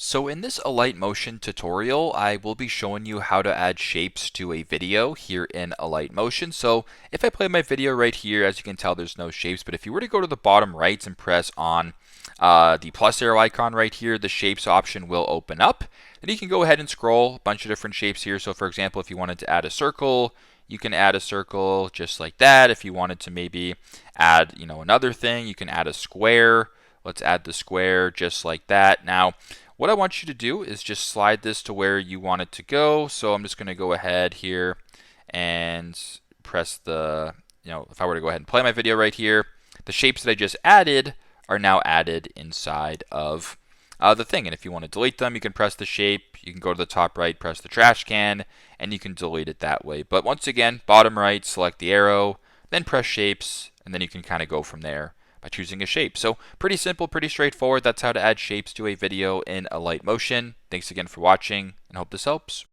So in this Alight Motion tutorial, I will be showing you how to add shapes to a video here in Alight Motion. So if I play my video right here, as you can tell, there's no shapes. But if you were to go to the bottom right and press on the plus arrow icon right here, the shapes option will open up. Then you can go ahead and scroll a bunch of different shapes here. So for example, if you wanted to add a circle, you can add a circle just like that. If you wanted to maybe add, another thing, you can add a square. Let's add the square just like that. Now, what I want you to do is just slide this to where you want it to go. So I'm just going to go ahead here and press the, if I were to go ahead and play my video right here, the shapes that I just added are now added inside of the thing. And if you want to delete them, you can press the shape. You can go to the top right, press the trash can, and you can delete it that way. But once again, bottom right, select the arrow, then press shapes, and then you can kind of go from there by choosing a shape. So pretty simple, pretty straightforward. That's how to add shapes to a video in Alight Motion. Thanks again for watching, and hope this helps.